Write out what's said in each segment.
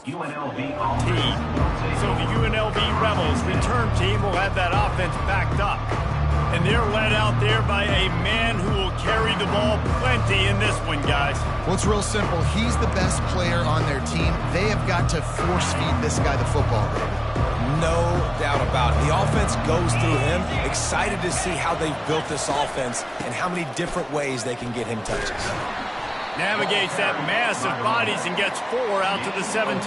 UNLV team. So the UNLV Rebels return team will have that offense backed up. And they're led out there by a man who will carry the ball plenty in this one, guys. Well, it's real simple. He's the best player on their team. They have got to force feed this guy the football. No doubt about it. The offense goes through him. Excited to see how they've built this offense and how many different ways they can get him touches. Navigates that mass of bodies and gets 4 out to the 17.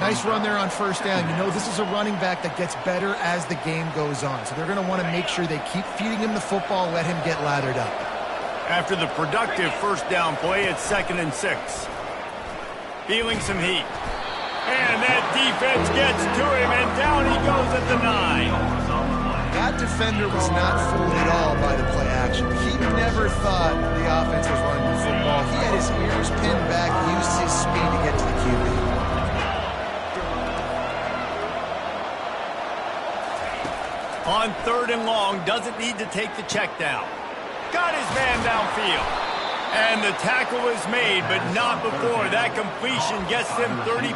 Nice run there on first down. You know, this is a running back that gets better as the game goes on. So they're going to want to make sure they keep feeding him the football, let him get lathered up. After the productive first down play, it's 2nd and 6. Feeling some heat. And that defense gets to him, and down he goes at the 9. That defender was not fooled at all by the play action. He never thought the offense was running the football. He had his ears pinned back, used his speed to get to the QB. On 3rd and long, doesn't need to take the check down. Got his man downfield. And the tackle is made, but not before that completion gets them 30+.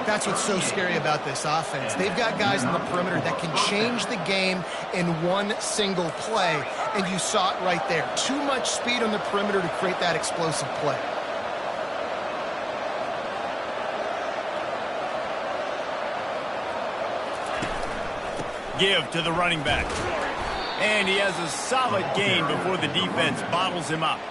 That's what's so scary about this offense. They've got guys in the perimeter that can change the game in one single play, and you saw it right there. Too much speed on the perimeter to create that explosive play. Give to the running back. And he has a solid gain before the defense bottles him up.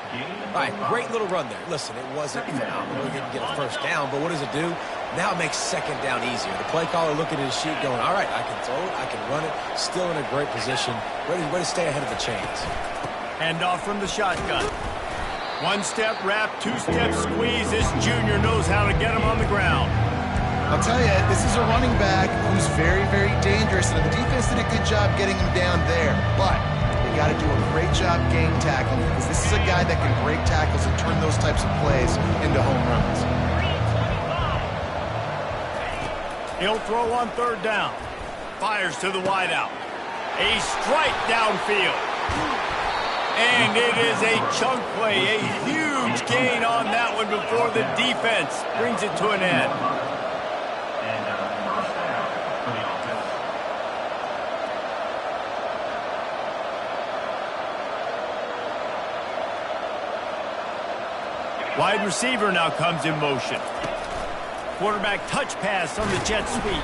All right, great little run there. Listen, it wasn't phenomenal. He didn't get a first down, but what does it do? Now it makes 2nd down easier. The play caller looking at his sheet going, all right, I can throw it, I can run it, still in a great position, ready to stay ahead of the chains. Hand off from the shotgun. 1-step wrap, 2-step squeeze. This junior knows how to get him on the ground. I'll tell you, this is a running back who's very, very dangerous, and the defense did a good job getting him down there. But they got to do a great job game tackling, because this is a guy that can break tackles and turn those types of plays into home runs. He'll throw on 3rd down. Fires to the wideout. A strike downfield. And it is a chunk play, a huge gain on that one before the defense brings it to an end. Wide receiver now comes in motion. Quarterback touch pass on the jet sweep.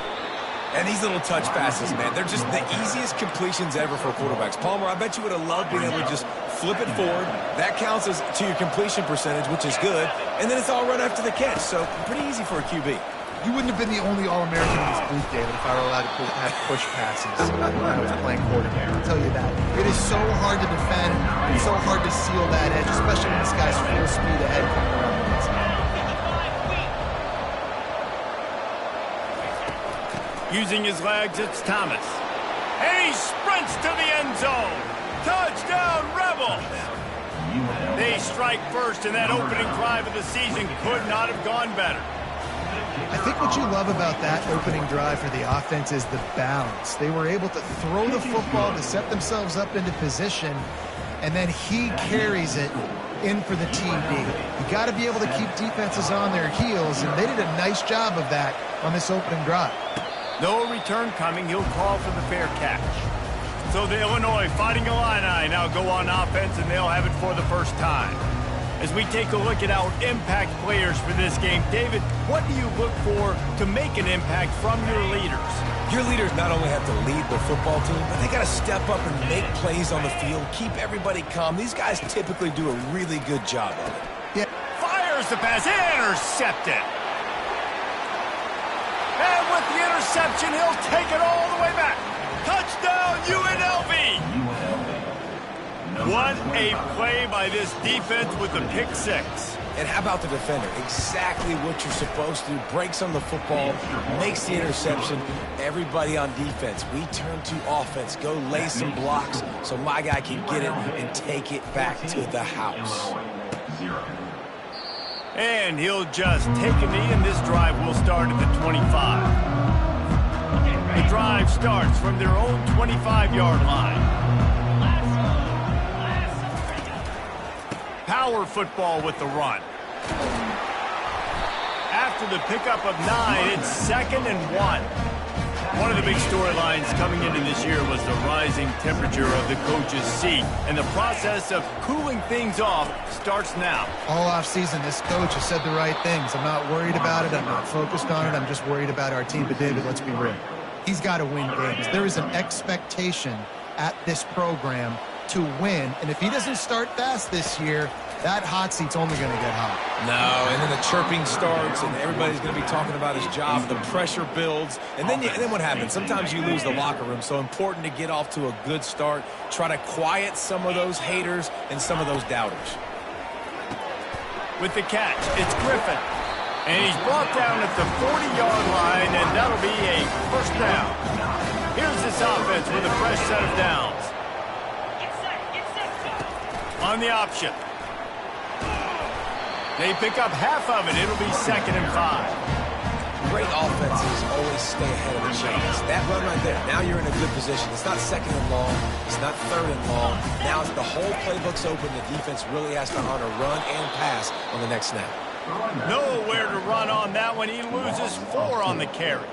And these little touch passes, man, they're just the easiest completions ever for quarterbacks. Palmer, I bet you would have loved being able to just flip it forward. That counts as to your completion percentage, which is good. And then it's all right after the catch, so pretty easy for a QB. You wouldn't have been the only All-American in this booth, David, if I were allowed to have push passes when I was playing quarterback. I'll tell you that. It is so hard to defend. It's so hard to seal that edge, especially when this guy's full speed ahead coming around the inside. Using his legs, it's Thomas. And he sprints to the end zone. Touchdown, Rebels! They strike first, and that opening drive of the season could not have gone better. I think what you love about that opening drive for the offense is the balance. They were able to throw the football to set themselves up into position, and then he carries it in for the TD. You got to be able to keep defenses on their heels, and they did a nice job of that on this opening drive. No return coming. He'll call for the fair catch. So the Illinois Fighting Illini now go on offense, and they'll have it for the first time. As we take a look at our impact players for this game, David, what do you look for to make an impact from your leaders? Your leaders not only have to lead the football team, but they got to step up and make plays on the field, keep everybody calm. These guys typically do a really good job of it. Yeah. Fires the pass, intercepted. And with the interception, he'll take it all the way back. Touchdown, UNLV! What a play by this defense with the pick 6. And how about the defender? Exactly what you're supposed to do. Breaks on the football, makes the interception. Everybody on defense, we turn to offense. Go lay some blocks so my guy can get it and take it back to the house. And he'll just take a knee, and this drive will start at the 25. The drive starts from their own 25-yard line. Power football with the run. After after the pickup of 9, it's 2nd and 1. One of the big storylines coming into this year was the rising temperature of the coach's seat, and the process of cooling things off starts now. All offseason, this coach has said the right things. I'm not worried about it. I'm not focused on it. I'm just worried about our team. But, David, let's be real. He's got to win games. There is an expectation at this program to win, and if he doesn't start fast this year, that hot seat's only going to get hot. No, and then the chirping starts, and everybody's going to be talking about his job. The pressure builds, and then what happens? Sometimes you lose the locker room, so important to get off to a good start. Try to quiet some of those haters and some of those doubters. With the catch, it's Griffin. And he's brought down at the 40-yard line, and that'll be a first down. Here's this offense with a fresh set of downs. On the option. They pick up half of it. It'll be 2nd and 5. Great offenses always stay ahead of the chains. That run right there, now you're in a good position. It's not 2nd and long. It's not 3rd and long. Now it's the whole playbook's open. The defense really has to honor run and pass on the next snap. Nowhere to run on that one. He loses 4 on the carry.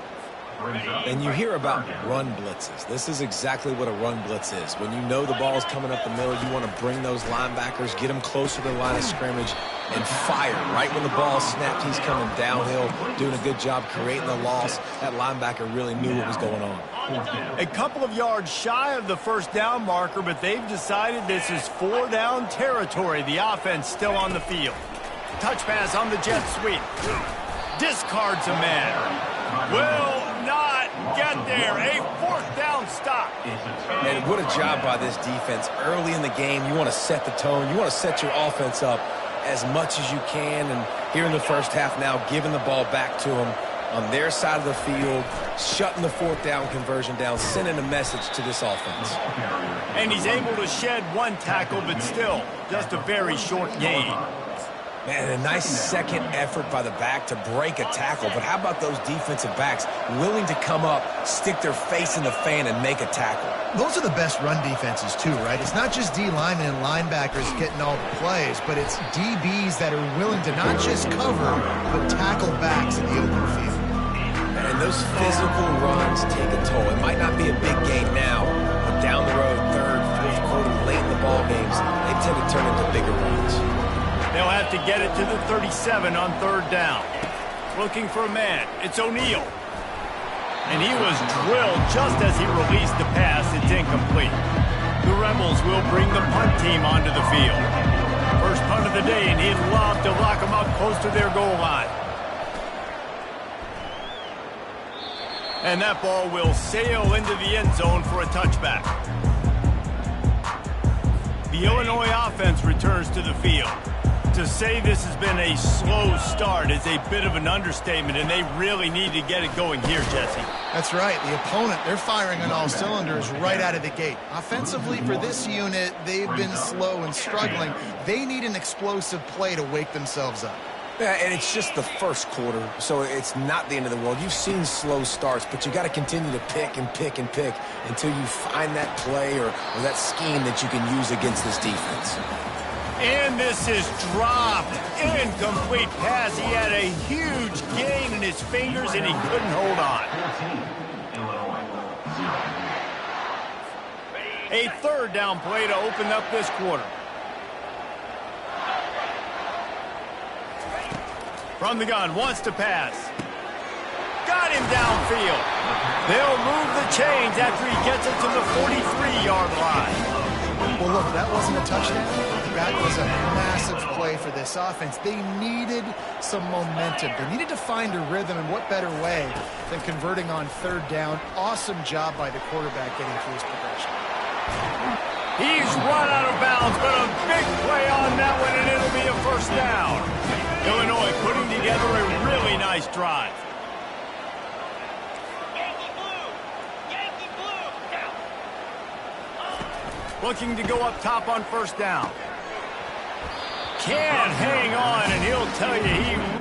And you hear about run blitzes. This is exactly what a run blitz is. When you know the ball's coming up the middle, you want to bring those linebackers, get them closer to the line of scrimmage, and fire. Right when the ball snapped, he's coming downhill, doing a good job creating the loss. That linebacker really knew what was going on. A couple of yards shy of the first down marker, but they've decided this is 4-down territory. The offense still on the field. Touch pass on the jet sweep. Discards a man. Will not get there. A 4th down stop. And what a job by this defense. Early in the game, you want to set the tone. You want to set your offense up as much as you can. And here in the first half now, giving the ball back to them on their side of the field, shutting the 4th down conversion down, sending a message to this offense. And he's able to shed 1 tackle, but still just a very short gain. Man, a nice second effort by the back to break a tackle. But how about those defensive backs willing to come up, stick their face in the fan, and make a tackle? Those are the best run defenses, too, right? It's not just D linemen and linebackers getting all the plays, but it's DBs that are willing to not just cover, but tackle backs in the open field. And those physical runs take a toll. It might not be a big game now, but down the road, 3rd, 4th quarter, late in the ball games, they tend to turn into bigger runs. They'll have to get it to the 37 on 3rd down. Looking for a man. It's O'Neal. And he was drilled just as he released the pass. It's incomplete. The Rebels will bring the punt team onto the field. First punt of the day, and he'd love to lock them up close to their goal line. And that ball will sail into the end zone for a touchback. The Illinois offense returns to the field. To say this has been a slow start is a bit of an understatement, and they really need to get it going here, Jesse. That's right. The opponent, they're firing on all cylinders right out of the gate. Offensively, for this unit, they've been slow and struggling. They need an explosive play to wake themselves up. Yeah, and it's just the first quarter, so it's not the end of the world. You've seen slow starts, but you got to continue to pick and pick and pick until you find that play or that scheme that you can use against this defense. And this is dropped. Incomplete pass. He had a huge gain in his fingers, and he couldn't hold on. A 3rd down play to open up this quarter. From the gun, wants to pass. Got him downfield. They'll move the chains after he gets it to the 43-yard line. Well, look, that wasn't a touchdown. That was a massive play for this offense. They needed some momentum. They needed to find a rhythm, and what better way than converting on 3rd down. Awesome job by the quarterback getting through his progression. He's run out of bounds, but a big play on that one, and it'll be a first down. Illinois putting together a really nice drive. Looking to go up top on 1st down. Can't hang on, and he'll tell you he...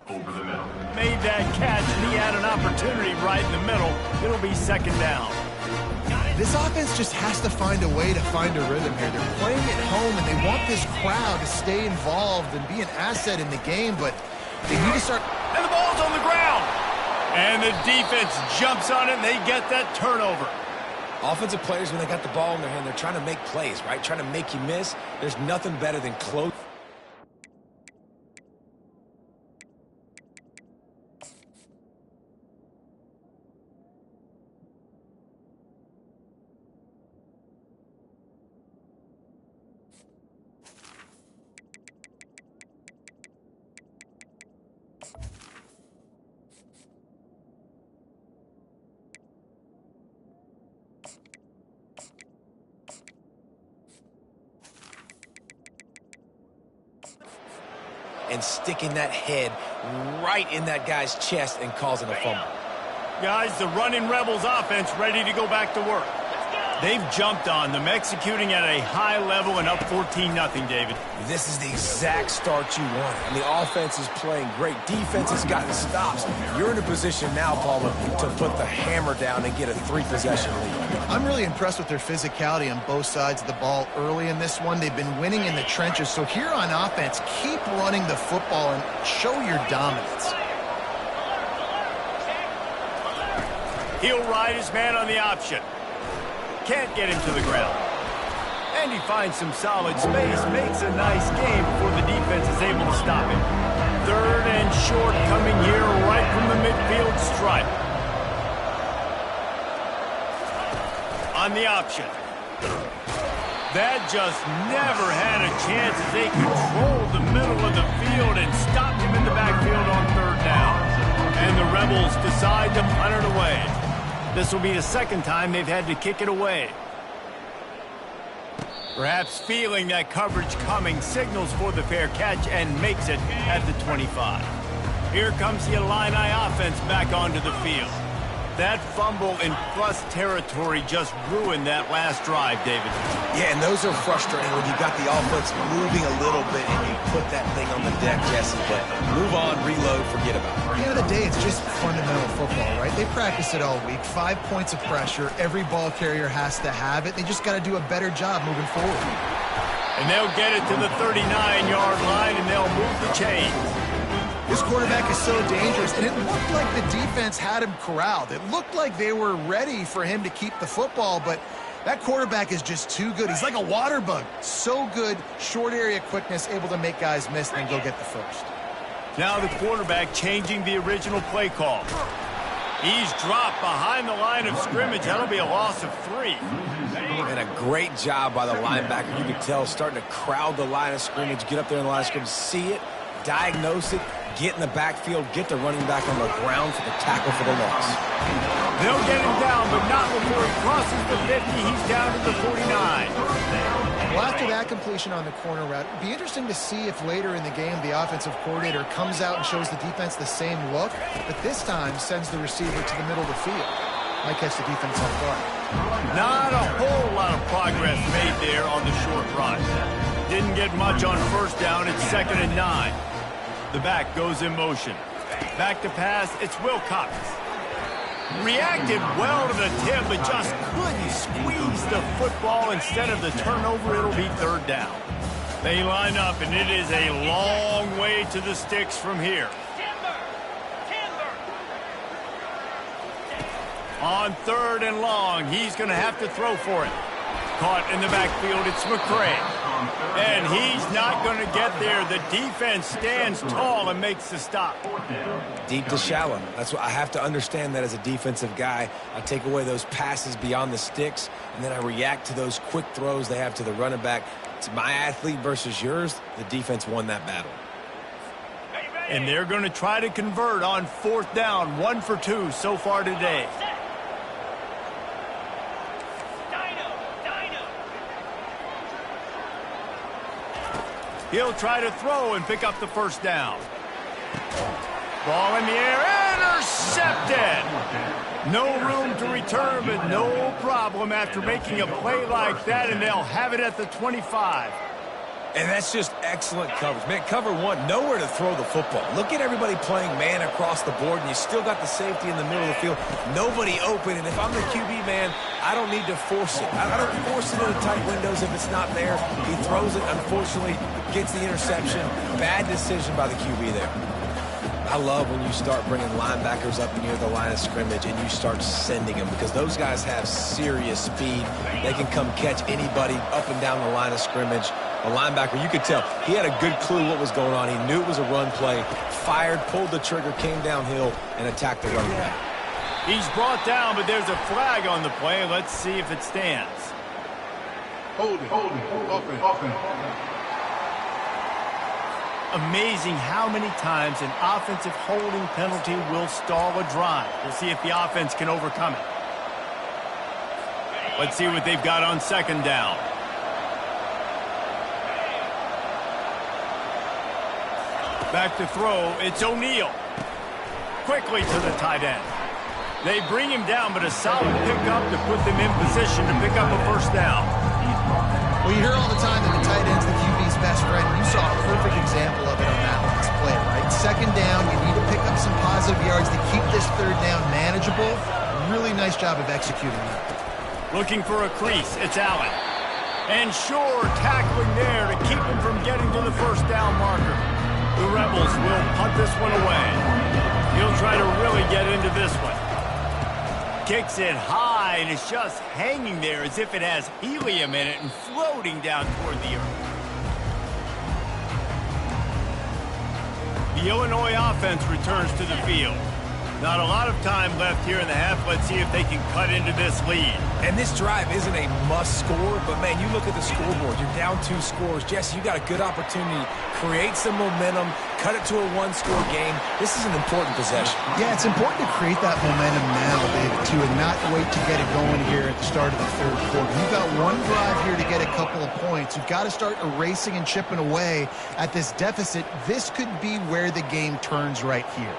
Made that catch, and he had an opportunity right in the middle. It'll be second down. This offense just has to find a way to find a rhythm here. They're playing at home, and they want this crowd to stay involved and be an asset in the game, but they need to start. And the ball's on the ground. And the defense jumps on it, and they get that turnover. Offensive players, when they got the ball in their hand, they're trying to make plays, right? Trying to make you miss. There's nothing better than close. And sticking that head right in that guy's chest and causing a fumble. Guys, the running Rebels offense ready to go back to work. They've jumped on them, executing at a high level and up 14-0, David. This is the exact start you want. And the offense is playing great. Defense has gotten stops. You're in a position now, Palmer, to put the hammer down and get a 3-possession lead. I'm really impressed with their physicality on both sides of the ball early in this one. They've been winning in the trenches. So here on offense, keep running the football and show your dominance. He'll ride his man on the option. Can't get him to the ground. And he finds some solid space, makes a nice game before the defense is able to stop him. Third and short coming here right from the midfield stripe. On the option. That just never had a chance as they controlled the middle of the field and stopped him in the backfield on third down. And the Rebels decide to punt it away. This will be the second time they've had to kick it away. Perhaps feeling that coverage coming, signals for the fair catch and makes it at the 25. Here comes the Illini offense back onto the field. That fumble in plus territory just ruined that last drive, David. Yeah, and those are frustrating when you got the offense moving a little bit and you put that thing on the deck, Jesse. But move on, reload, forget about it. At the end of the day, it's just fundamental football, right? They practice it all week. 5 points of pressure. Every ball carrier has to have it. They just got to do a better job moving forward. And they'll get it to the 39-yard line, and they'll move the chains. This quarterback is so dangerous, and it looked like the defense had him corralled. It looked like they were ready for him to keep the football, but that quarterback is just too good. He's like a water bug. So good, short area quickness, able to make guys miss and then go get the first. Now the quarterback changing the original play call. He's dropped behind the line of scrimmage. That'll be a loss of 3. And a great job by the linebacker. You can tell starting to crowd the line of scrimmage, get up there in the line of scrimmage, see it, diagnose it, get in the backfield, get the running back on the ground for the tackle for the loss. They'll get him down, but not before he crosses the 50. He's down to the 49. Well, after that completion on the corner route, it'd be interesting to see if later in the game the offensive coordinator comes out and shows the defense the same look, but this time sends the receiver to the middle of the field. Might catch the defense off guard. Not a whole lot of progress made there on the short run. Didn't get much on first down. It's 2nd and 9. The back goes in motion. Back to pass, it's Wilcox. Reacted well to the tip, but just couldn't squeeze the football. Instead of the turnover, it'll be 3rd down. They line up, and it is a long way to the sticks from here. On 3rd and long, he's going to have to throw for it. Caught in the backfield, it's McCray. And he's not going to get there. The defense stands tall and makes the stop. Deep to shallow. That's what I have to understand that as a defensive guy. I take away those passes beyond the sticks, and then I react to those quick throws they have to the running back. It's my athlete versus yours. The defense won that battle. And they're going to try to convert on 4th down. 1 for 2 so far today. He'll try to throw and pick up the 1st down. Ball in the air, intercepted. No room to return, but no problem after making a play like that, and they'll have it at the 25. And that's just excellent coverage. Man, cover one, nowhere to throw the football. Look at everybody playing man across the board, and you still got the safety in the middle of the field. Nobody open, and if I'm the QB, man, I don't need to force it. I don't force it into tight windows if it's not there. He throws it, unfortunately, gets the interception. Bad decision by the QB there. I love when you start bringing linebackers up near the line of scrimmage and you start sending them, because those guys have serious speed. They can come catch anybody up and down the line of scrimmage. A linebacker, you could tell, he had a good clue what was going on. He knew it was a run play, fired, pulled the trigger, came downhill, and attacked the running back. He's brought down, but there's a flag on the play. Let's see if it stands. Hold it, offense. Amazing how many times an offensive holding penalty will stall a drive. We'll see if the offense can overcome it. Let's see what they've got on second down. Back to throw, it's O'Neal. Quickly to the tight end. They bring him down, but a solid pickup to put them in position to pick up a first down. Well, you hear all the time that the tight end's the QB's best friend. You saw a perfect example of it on that last play, right? Second down, you need to pick up some positive yards to keep this third down manageable. Really nice job of executing that. Looking for a crease, it's Allen. And sure, tackling there to keep him from getting to the first down marker. The Rebels will punt this one away. He'll try to really get into this one. Kicks it high, and it's just hanging there as if it has helium in it and floating down toward the earth. The Illinois offense returns to the field. Not a lot of time left here in the half. Let's see if they can cut into this lead. And this drive isn't a must score, but man, you look at the scoreboard, you're down 2 scores. Jesse, you got a good opportunity. Create some momentum, cut it to a 1-score game. This is an important possession. Yeah, it's important to create that momentum now, David, too, and not wait to get it going here at the start of the third quarter. You've got one drive here to get a couple of points. You've got to start erasing and chipping away at this deficit. This could be where the game turns right here.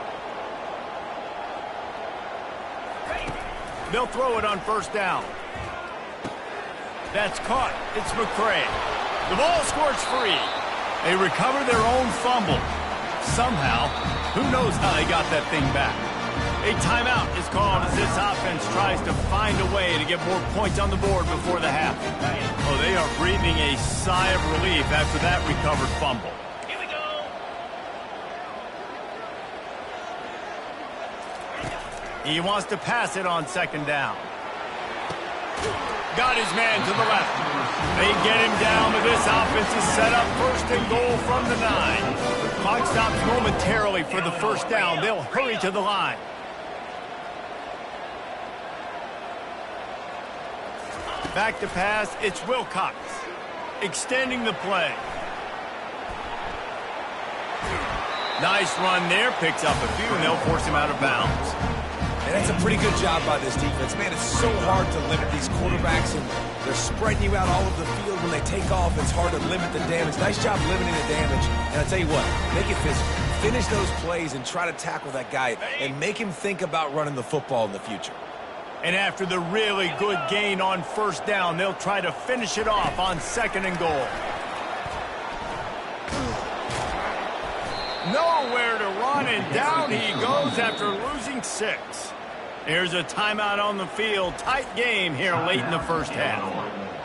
They'll throw it on first down. That's caught. It's McCray. The ball squirts free. They recover their own fumble. Somehow, who knows how they got that thing back. A timeout is called as this offense tries to find a way to get more points on the board before the half. Oh, they are breathing a sigh of relief after that recovered fumble. He wants to pass it on second down. Got his man to the left. They get him down, but this offense is set up first and goal from the 9. Clock stops momentarily for the first down. They'll hurry to the line. Back to pass, it's Wilcox. Extending the play. Nice run there, picks up a few, and they'll force him out of bounds. And that's a pretty good job by this defense. Man, it's so hard to limit these quarterbacks, and they're spreading you out all over the field. When they take off, it's hard to limit the damage. Nice job limiting the damage. And I'll tell you what, make it physical. Finish those plays and try to tackle that guy and make him think about running the football in the future. And after the really good gain on first down, they'll try to finish it off on second and goal. Nowhere to run, and down he goes after losing 6. Here's a timeout on the field. Tight game here late in the first half.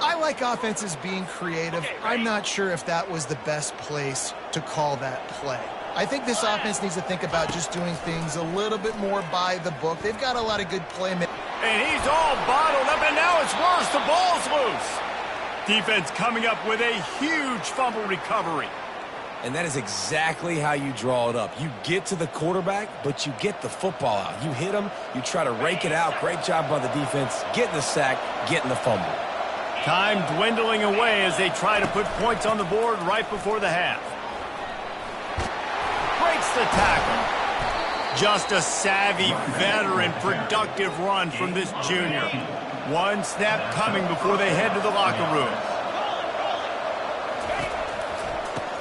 I like offenses being creative. I'm not sure if that was the best place to call that play. I think this offense needs to think about just doing things a little bit more by the book. They've got a lot of good playmakers. And he's all bottled up, and now it's worse. The ball's loose. Defense coming up with a huge fumble recovery. And that is exactly how you draw it up. You get to the quarterback, but you get the football out. You hit him, you try to rake it out. Great job by the defense. Getting the sack, getting the fumble. Time dwindling away as they try to put points on the board right before the half. Breaks the tackle. Just a savvy, veteran, productive run from this junior. One snap coming before they head to the locker room.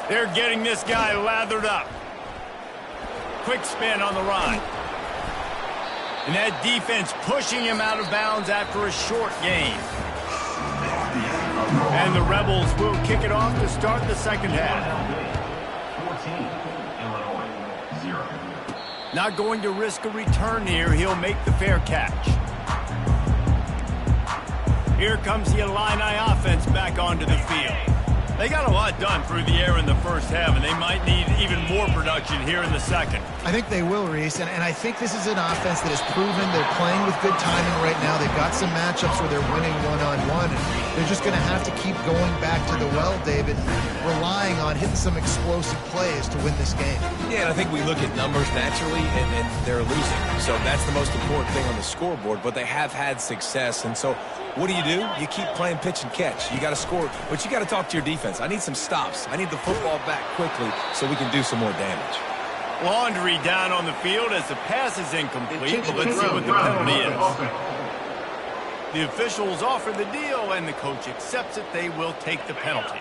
They're getting this guy lathered up. Quick spin on the run. And that defense pushing him out of bounds after a short gain. And the Rebels will kick it off to start the second half. 14, Illinois, 0. Not going to risk a return here. He'll make the fair catch. Here comes the Illini offense back onto the field. They got a lot done through the air in the first half, and they might need even more production here in the second. I think they will, Reese, and I think this is an offense that has proven they're playing with good timing right now. They've got some matchups where they're winning one-on-one, and they're just going to have to keep going back to the well, David, relying on hitting some explosive plays to win this game. Yeah, and I think we look at numbers naturally, and they're losing. So that's the most important thing on the scoreboard, but they have had success, and so what do? You keep playing pitch and catch. You got to score, but you got to talk to your defense. I need some stops. I need the football back quickly so we can do some more damage. Laundry down on the field as the pass is incomplete, but let's see what the penalty is. The officials offer the deal, and the coach accepts it. They will take the penalty.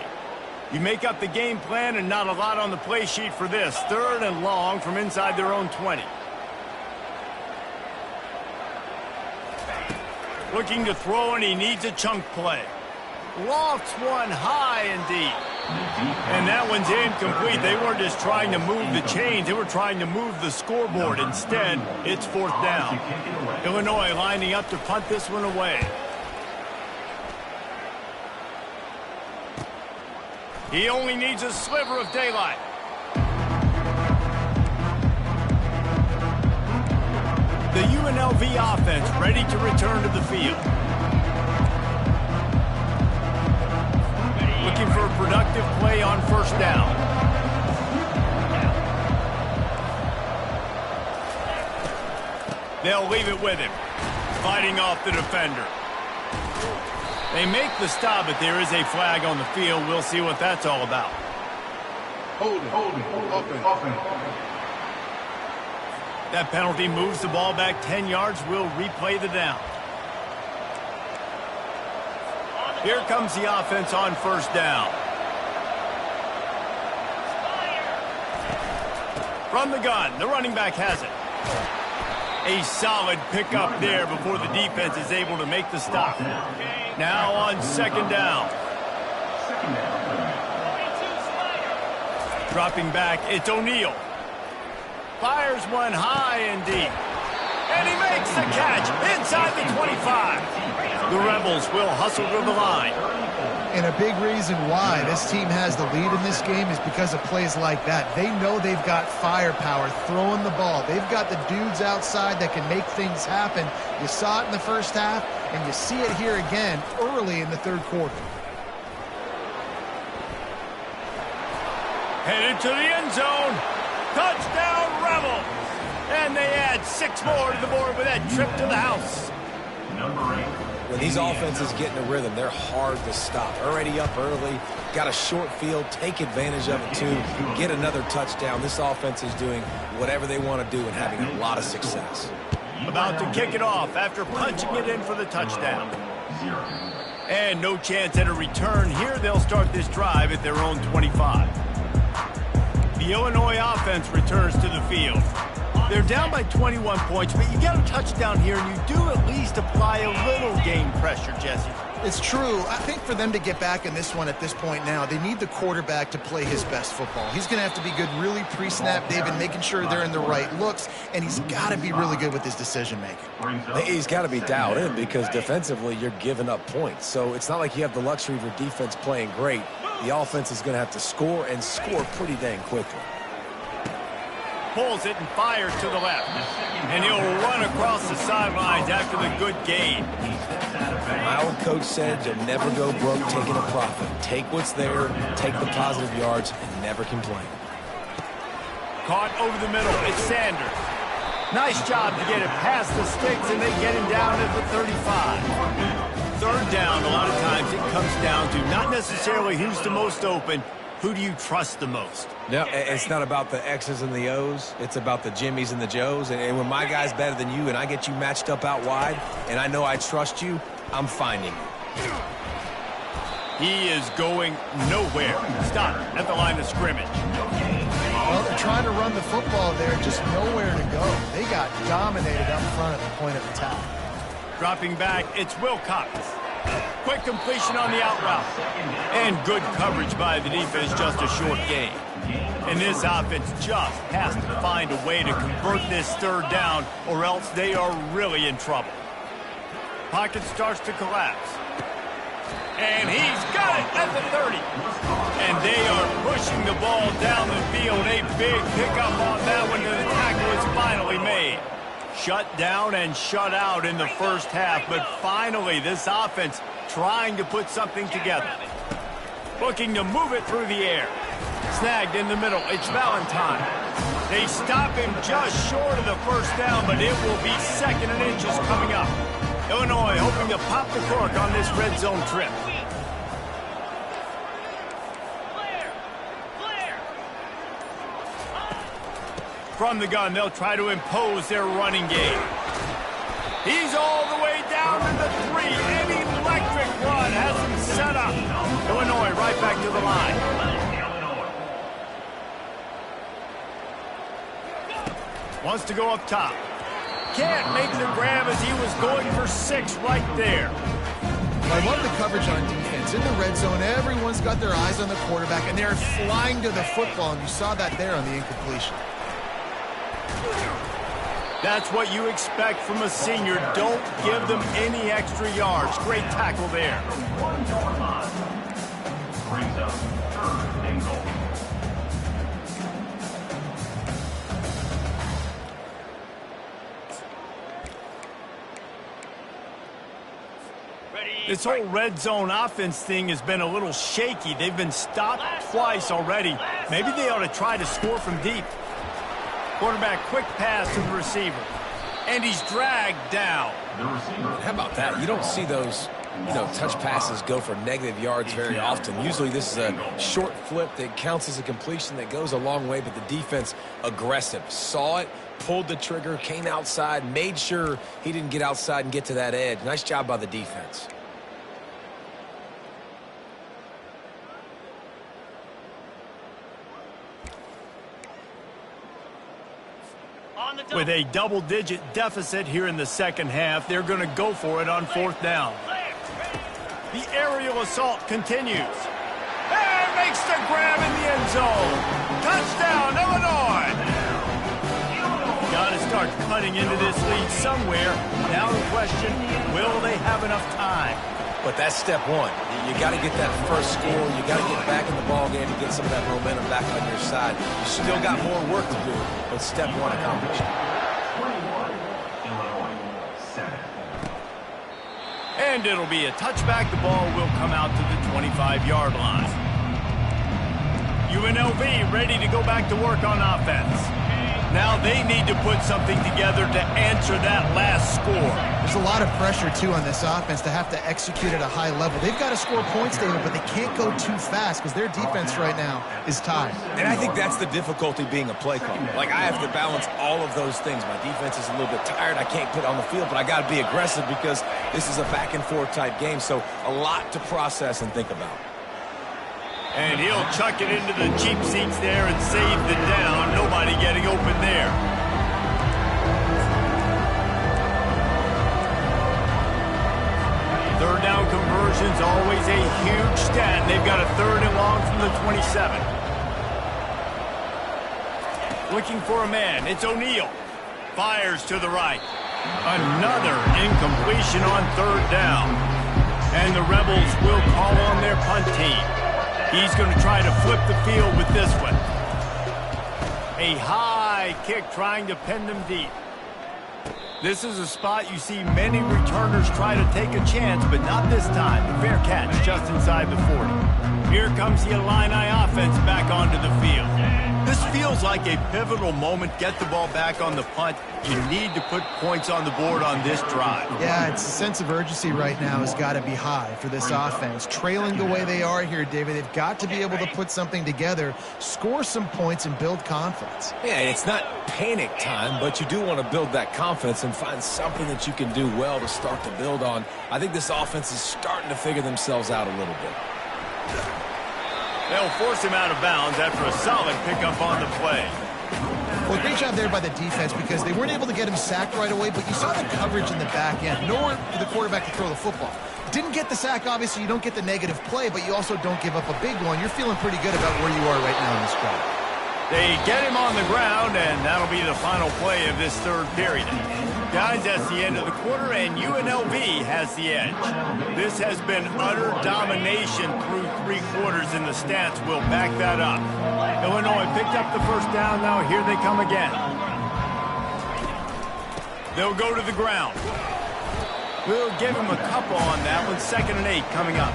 You make up the game plan, and not a lot on the play sheet for this. 3rd and long from inside their own 20. Looking to throw, and he needs a chunk play. Lofts one high and deep. And that one's incomplete. They weren't just trying to move the chains. They were trying to move the scoreboard. Instead, it's 4th down. Illinois lining up to punt this one away. He only needs a sliver of daylight. The UNLV offense ready to return to the field. Looking for a productive play on 1st down. They'll leave it with him. Fighting off the defender. They make the stop, but there is a flag on the field. We'll see what that's all about. Hold it, offense. That penalty moves the ball back 10 yards. We'll replay the down. Here comes the offense on 1st down. From the gun, the running back has it. A solid pickup there before the defense is able to make the stop. Now on 2nd down. Dropping back, it's O'Neal. Fires one high and deep. And he makes the catch inside the 25. The Rebels will hustle to the line. And a big reason why this team has the lead in this game is because of plays like that. They know they've got firepower throwing the ball. They've got the dudes outside that can make things happen. You saw it in the first half, and you see it here again early in the 3rd quarter. Headed to the end zone. Touchdown, Rebels! And they add 6 more to the board with that trip to the house. Number 8. When these offenses get in a rhythm, they're hard to stop. Already up early, got a short field, take advantage of it too, get another touchdown. This offense is doing whatever they want to do and having a lot of success. About to kick it off after punching it in for the touchdown. And no chance at a return here. They'll start this drive at their own 25. The Illinois offense returns to the field. They're down by 21 points, but you got a touchdown here, and you do at least apply a little game pressure, Jesse. It's true. I think for them to get back in this one at this point now, they need the quarterback to play his best football. He's going to have to be good really pre-snap, David, making sure they're in the right looks, and he's got to be really good with his decision-making. He's got to be dialed in because defensively you're giving up points. So it's not like you have the luxury of your defense playing great. The offense is going to have to score and score pretty dang quickly. Pulls it and fires to the left. And he'll run across the sidelines after the good gain. My old coach said you'll never go broke taking a profit. Take what's there, take the positive yards, and never complain. Caught over the middle. It's Sanders. Nice job to get it past the sticks, and they get him down at the 35. 3rd down, a lot of times it comes down to not necessarily who's the most open, who do you trust the most? No, it's not about the X's and the O's. It's about the Jimmys and the Joes. And when my guy's better than you and I get you matched up out wide and I know I trust you, I'm finding you. He is going nowhere. Stop at the line of scrimmage. Well, they're trying to run the football there, just nowhere to go. They got dominated up front at the point of attack. Dropping back, it's Wilcox. quick completion on the out route. And good coverage by the defense, just a short gain. And this offense just has to find a way to convert this third down, or else they are really in trouble. Pocket starts to collapse. And he's got it at the 30. And they are pushing the ball down the field. A big pickup on that one, and the tackle is finally made. Shut down and shut out in the first half, but finally this offense trying to put something together. Looking to move it through the air. Snagged in the middle. It's Valentine. They stop him just short of the first down, but it will be 2nd and inches coming up. Illinois hoping to pop the cork on this red zone trip. From the gun, they'll try to impose their running game. He's all the way down to the 3. An electric run has him set up. Illinois right back to the line. Wants to go up top. Can't make the grab as he was going for 6 right there. I love the coverage on defense. In the red zone, everyone's got their eyes on the quarterback, and they're flying to the football, and you saw that there on the incompletion. That's what you expect from a senior. Don't give them any extra yards. Great tackle there. Brings up 3rd and goal. This whole red zone offense thing has been a little shaky. They've been stopped twice already. Maybe they ought to try to score from deep. Quarterback, quick pass to the receiver. And he's dragged down. How about that? You don't see those, touch passes go for negative yards very often. Usually this is a short flip that counts as a completion that goes a long way, but the defense aggressive. Saw it, pulled the trigger, came outside, made sure he didn't get outside and get to that edge. Nice job by the defense. With a double-digit deficit here in the second half, they're going to go for it on 4th down. The aerial assault continues. And makes the grab in the end zone. Touchdown, Illinois! Got to start cutting into this lead somewhere. Now the question, will they have enough time? But that's step 1. You got to get that first score. You got to get back in the ball game and get some of that momentum back on your side. You still got more work to do, but step 1 accomplished. 21, Illinois, 7. And it'll be a touchback. The ball will come out to the 25-yard line. UNLV ready to go back to work on offense. Now they need to put something together to answer that last score. There's a lot of pressure, too, on this offense to have to execute at a high level. They've got to score points, David, but they can't go too fast because their defense right now is tied. And I think that's the difficulty being a play caller. Like, I have to balance all of those things. My defense is a little bit tired. I can't put it on the field, but I got to be aggressive because this is a back-and-forth type game, so a lot to process and think about. And he'll chuck it into the cheap seats there and save the down. Nobody getting open there. Third down conversion's always a huge stat. They've got a 3rd and long from the 27. Looking for a man. It's O'Neal. Fires to the right. Another incompletion on 3rd down. And the Rebels will call on their punt team. He's going to try to flip the field with this one. A high kick trying to pin them deep. This is a spot you see many returners try to take a chance, but not this time. The fair catch just inside the 40. Here comes the Illini offense back onto the field. This feels like a pivotal moment. Get the ball back on the punt. You need to put points on the board on this drive. Yeah, it's a sense of urgency right now has got to be high for this offense. Trailing the way they are here, David, they've got to be able to put something together, score some points, and build confidence. Yeah, it's not panic time, but you do want to build that confidence and find something that you can do well to start to build on. I think this offense is starting to figure themselves out a little bit. They'll force him out of bounds after a solid pickup on the play. Well, great job there by the defense because they weren't able to get him sacked right away, but you saw the coverage in the back end. Nowhere for the quarterback to throw the football. Didn't get the sack, obviously. You don't get the negative play, but you also don't give up a big one. You're feeling pretty good about where you are right now in this drive. They get him on the ground, and that'll be the final play of this third period. Guys, that's the end of the quarter, and UNLV has the edge. This has been utter domination through 3 quarters, and the stats will back that up. Illinois picked up the first down. Now here they come again. They'll go to the ground. We'll give him a couple on that one. 2nd and 8 coming up.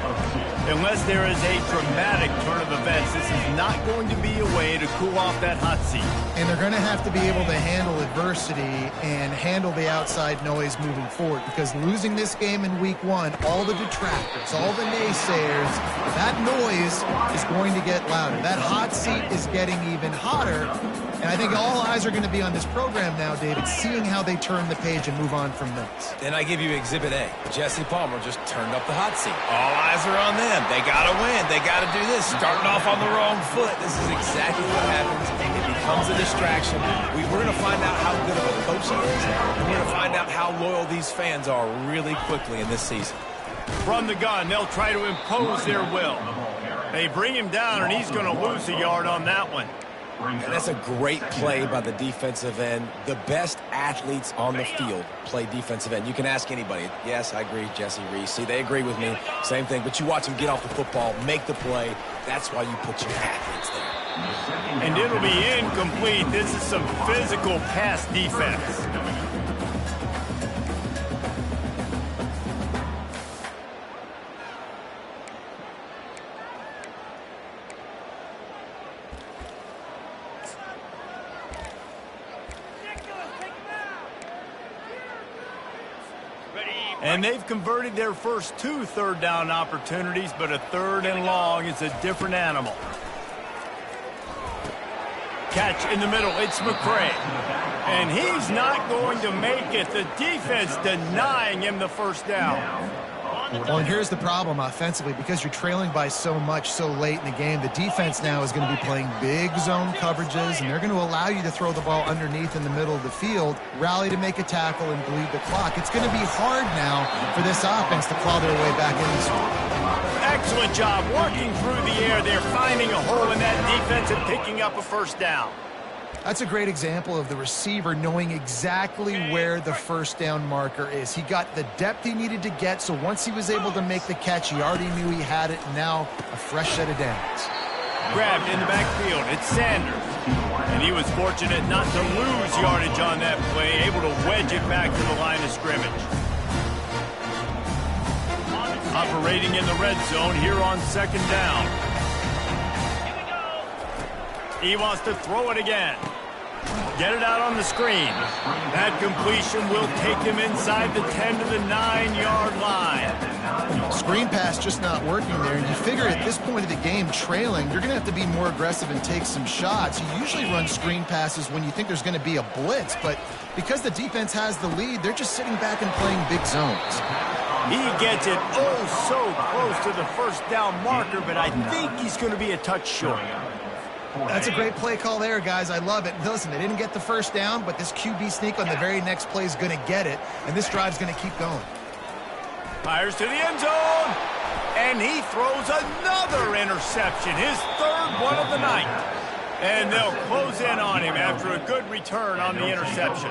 Unless there is a dramatic turn of events, this is not going to be a way to cool off that hot seat. And they're going to have to be able to handle adversity and handle the outside noise moving forward, because losing this game in week 1, all the detractors, all the naysayers, that noise is going to get louder. That hot seat is getting even hotter. And I think all eyes are going to be on this program now, David, seeing how they turn the page and move on from this. Then I give you Exhibit A. Jesse Palmer just turned up the hot seat. All eyes are on them. They got to win. They got to do this. Starting off on the wrong foot. This is exactly what happens. It becomes a distraction. We're going to find out how good of a coach he is, and we're going to find out how loyal these fans are really quickly in this season. From the gun, they'll try to impose their will. They bring him down, and he's going to lose a yard on that one. And that's a great play by the defensive end. The best athletes on the field play defensive end. You can ask anybody. Yes, I agree, Jesse Reese. See, they agree with me. Same thing. But you watch them get off the football, make the play. That's why you put your athletes there. And it'll be incomplete. This is some physical pass defense. And they've converted their first 2 third-down opportunities, but a 3rd and long is a different animal. Catch in the middle. It's McCray. And he's not going to make it. The defense denying him the first down. Well, and here's the problem offensively. Because you're trailing by so much so late in the game, the defense now is going to be playing big zone coverages, and they're going to allow you to throw the ball underneath in the middle of the field, rally to make a tackle, and bleed the clock. It's going to be hard now for this offense to claw their way back in this one. Excellent job working through the air. They're finding a hole in that defense and picking up a first down. That's a great example of the receiver knowing exactly where the first down marker is. He got the depth he needed to get, so once he was able to make the catch, he already knew he had it, and now a fresh set of downs. Grabbed in the backfield. It's Sanders. And he was fortunate not to lose yardage on that play, able to wedge it back to the line of scrimmage. Operating in the red zone here on 2nd down. He wants to throw it again. Get it out on the screen. That completion will take him inside the 10 to the 9-yard line. Screen pass just not working there, and you figure at this point of the game, trailing, you're going to have to be more aggressive and take some shots. You usually run screen passes when you think there's going to be a blitz, but because the defense has the lead, they're just sitting back and playing big zones. He gets it so close to the first down marker, but I think he's going to be a touch short. That's a great play call there, guys. I love it. Listen, they didn't get the first down, but this QB sneak on the very next play is going to get it, and this drive's going to keep going. Fires to the end zone, and he throws another interception, his 3rd one of the night. And they'll close in on him after a good return on the interception.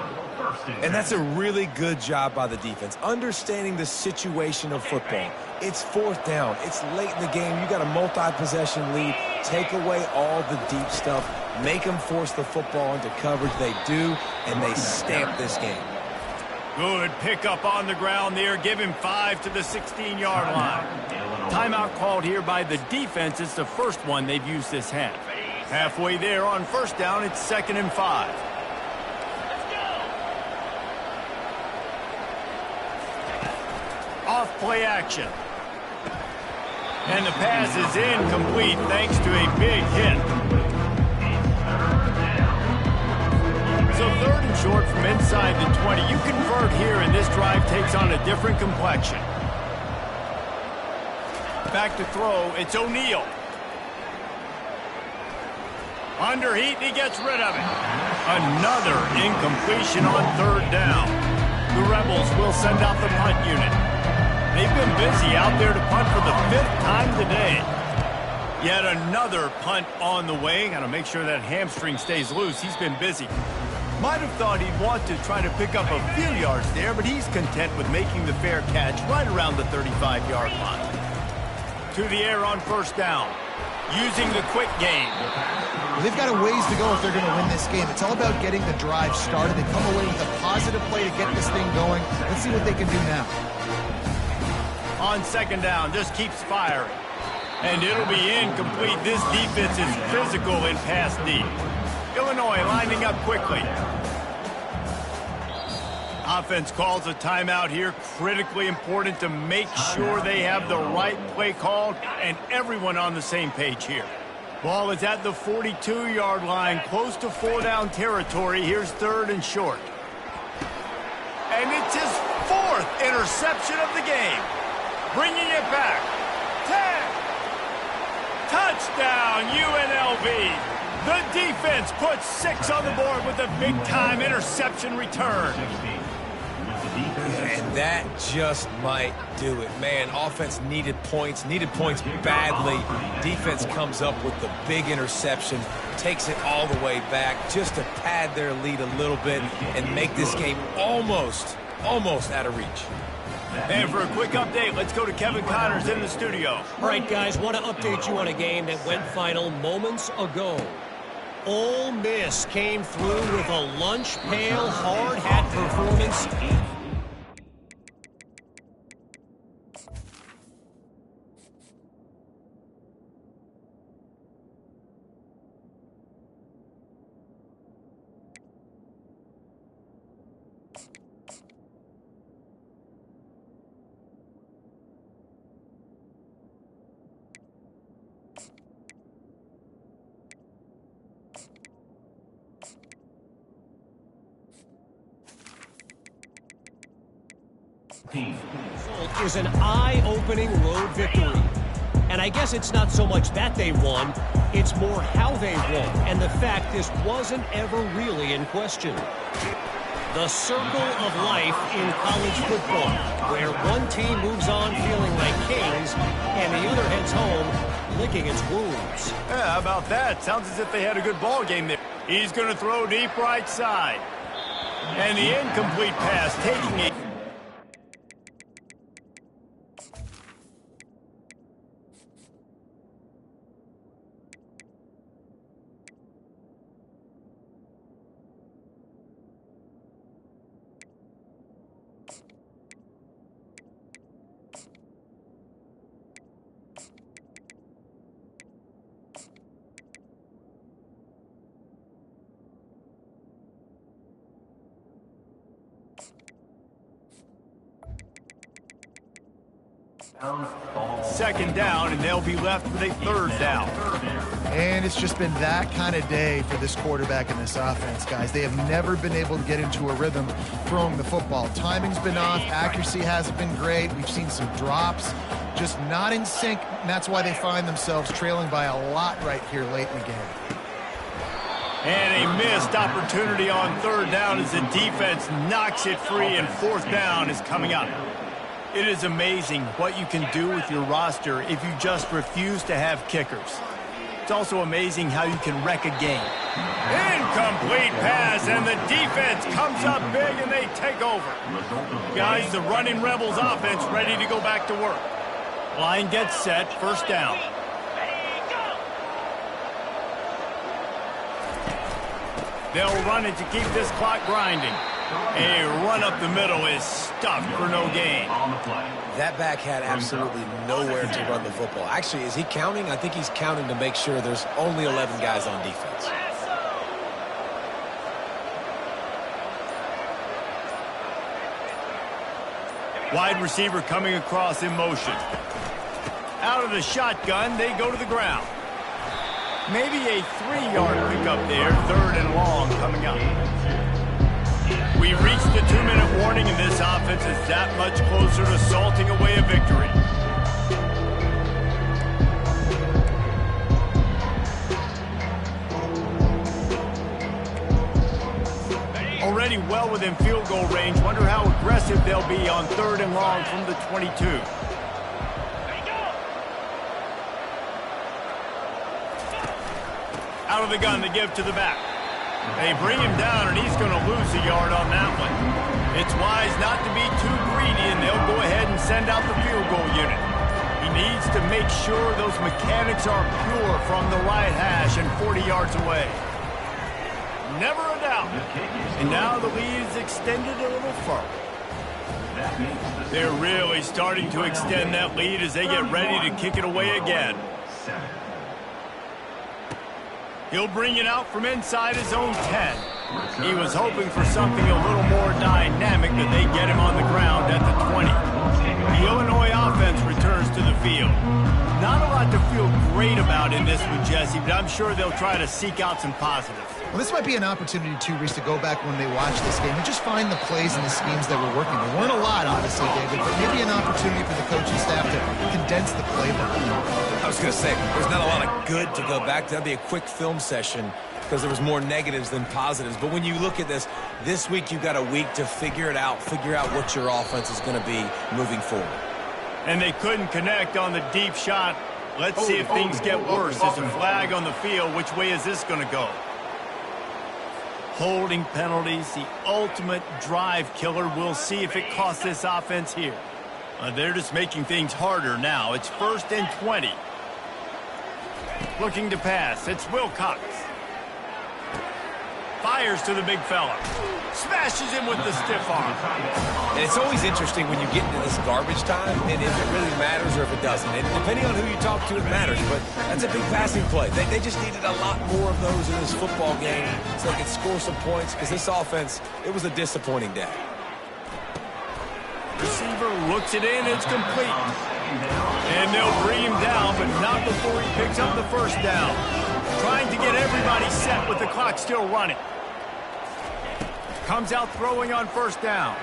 And that's a really good job by the defense, understanding the situation of football. It's 4th down. It's late in the game. You got a multi-possession lead. Take away all the deep stuff. Make them force the football into coverage. They do, and they stamp this game. Good pickup on the ground there. Give him 5 to the 16-yard line. Timeout called here by the defense. It's the first one they've used this half. Halfway there on 1st down, it's 2nd and 5. Off play action. And the pass is incomplete thanks to a big hit. So 3rd and short from inside the 20. You convert here and this drive takes on a different complexion. Back to throw. It's O'Neal. Under heat, he gets rid of it. Another incompletion on 3rd down. The Rebels will send out the punt unit. They've been busy out there to punt for the 5th time today. Yet another punt on the way. Got to make sure that hamstring stays loose. He's been busy. Might have thought he'd want to try to pick up a few yards there, but he's content with making the fair catch right around the 35-yard line. To the air on 1st down, using the quick game. They've got a ways to go if they're going to win this game. It's all about getting the drive started. They come away with a positive play to get this thing going. Let's see what they can do now. On 2nd down, just keeps firing. And it'll be incomplete. This defense is physical in pass deep. Illinois lining up quickly. Offense calls a timeout here. Critically important to make sure they have the right play called and everyone on the same page here. Ball is at the 42-yard line, close to 4-down territory. Here's 3rd and short. And it's his 4th interception of the game. Bringing it back. 10. Touchdown, UNLV. The defense puts 6 on the board with a big-time interception return. And that just might do it. Man, offense needed points badly. Defense comes up with the big interception, takes it all the way back just to pad their lead a little bit and make this game almost out of reach. And for a quick update, let's go to Kevin Connors in the studio. All right, guys, want to update you on a game that went final moments ago. Ole Miss came through with a lunch pail hard hat performance. Is an eye-opening road victory. And I guess it's not so much that they won, it's more how they won, and the fact this wasn't ever really in question. The circle of life in college football, where one team moves on feeling like kings, and the other heads home licking its wounds. Yeah, how about that? Sounds as if they had a good ball game there. He's going to throw deep right side. And the incomplete pass taking it. Second down, and they'll be left with a 3rd down. And it's just been that kind of day for this quarterback and this offense, guys. They have never been able to get into a rhythm throwing the football. Timing's been off. Accuracy hasn't been great. We've seen some drops, just not in sync, and that's why they find themselves trailing by a lot right here late in the game. And a missed opportunity on 3rd down as the defense knocks it free, and 4th down is coming up. It is amazing what you can do with your roster if you just refuse to have kickers. It's also amazing how you can wreck a game. Incomplete pass, and the defense comes up big, and they take over. Guys, the running Rebels offense ready to go back to work. Line gets set, 1st down. They'll run it to keep this clock grinding. A run up the middle is stuffed for no gain. That back had absolutely nowhere to run the football. Actually, is he counting? I think he's counting to make sure there's only 11 guys on defense. Wide receiver coming across in motion. Out of the shotgun, they go to the ground. Maybe a 3-yard pickup there, 3rd and long coming up. We reached the 2-minute warning, and this offense is that much closer to salting away a victory. Already well within field goal range. Wonder how aggressive they'll be on 3rd and long from the 22. Out of the gun to give to the back. They bring him down, and he's going to lose a yard on that one. It's wise not to be too greedy, and they'll go ahead and send out the field goal unit. He needs to make sure those mechanics are pure from the right hash and 40 yards away. Never a doubt. And now the lead is extended a little further. They're really starting to extend that lead as they get ready to kick it away again. He'll bring it out from inside his own 10. He was hoping for something a little more dynamic, but they get him on the ground at the 20. The Illinois offense returns to the field. Not a lot to feel great about in this one, Jesse, but I'm sure they'll try to seek out some positives. Well, this might be an opportunity, too, Reese, to go back when they watch this game and just find the plays and the schemes that were working. There weren't a lot, obviously, David, but maybe an opportunity for the coaching staff to condense the playbook. I was going to say, there's not a lot of good to go back to. That'd be a quick film session because there was more negatives than positives. But when you look at this week you've got a week to figure it out, figure out what your offense is going to be moving forward. And they couldn't connect on the deep shot. Let's see if things get worse. There's a flag on the field. Which way is this going to go? Holding penalties, the ultimate drive killer. We'll see if it costs this offense here. They're just making things harder now. It's 1st and 20. Looking to pass. It's Wilcox. Fires to the big fella. Smashes him with the stiff arm. And it's always interesting when you get into this garbage time and if it really matters or if it doesn't. And depending on who you talk to, it matters. But that's a big passing play. They just needed a lot more of those in this football game so they could score some points because this offense, it was a disappointing day. Receiver looks it in. It's complete. And they'll bring him down, but not before he picks up the first down. Trying to get everybody set with the clock still running. Comes out throwing on 1st down.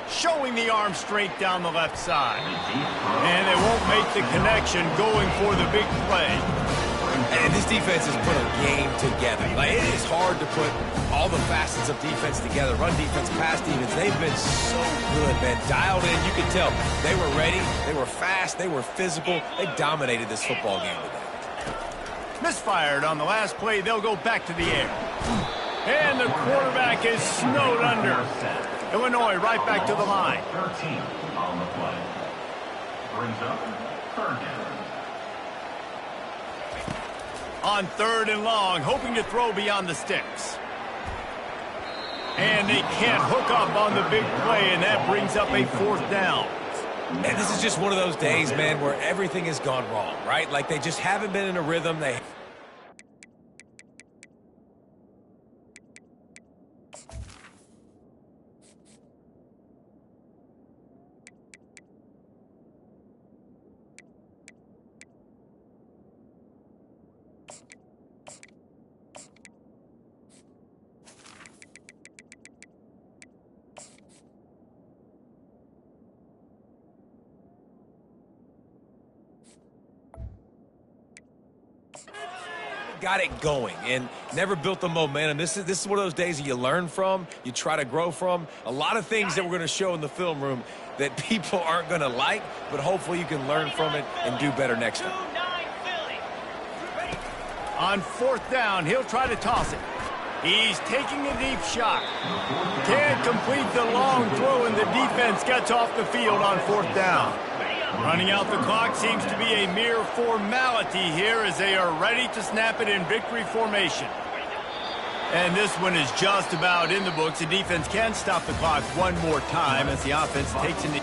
Showing the arm strength down the left side. And they won't make the connection going for the big play. And this defense has put a game together. Like, it is hard to put all the facets of defense together. Run defense, pass defense. They've been so good, man. Dialed in. You can tell they were ready. They were fast. They were physical. They dominated this football game today. Misfired on the last play. They'll go back to the air. And the quarterback is snowed under. Illinois right back to the line. 13 on the play. Brings up 3rd down. On 3rd and long, hoping to throw beyond the sticks. And they can't hook up on the big play, and that brings up a 4th down. And this is just one of those days, man, where everything has gone wrong, right? Like they just haven't been in a rhythm. Got it going and never built the momentum. This is one of those days that you learn from, you try to grow from. A lot of things that we're going to show in the film room that people aren't going to like, but hopefully you can learn from it and do better next time. On 4th down, he'll try to toss it. He's taking a deep shot. Can't complete the long throw, and the defense gets off the field on 4th down. Running out the clock seems to be a mere formality here as they are ready to snap it in victory formation. And this one is just about in the books. The defense can stop the clock one more time as the offense takes into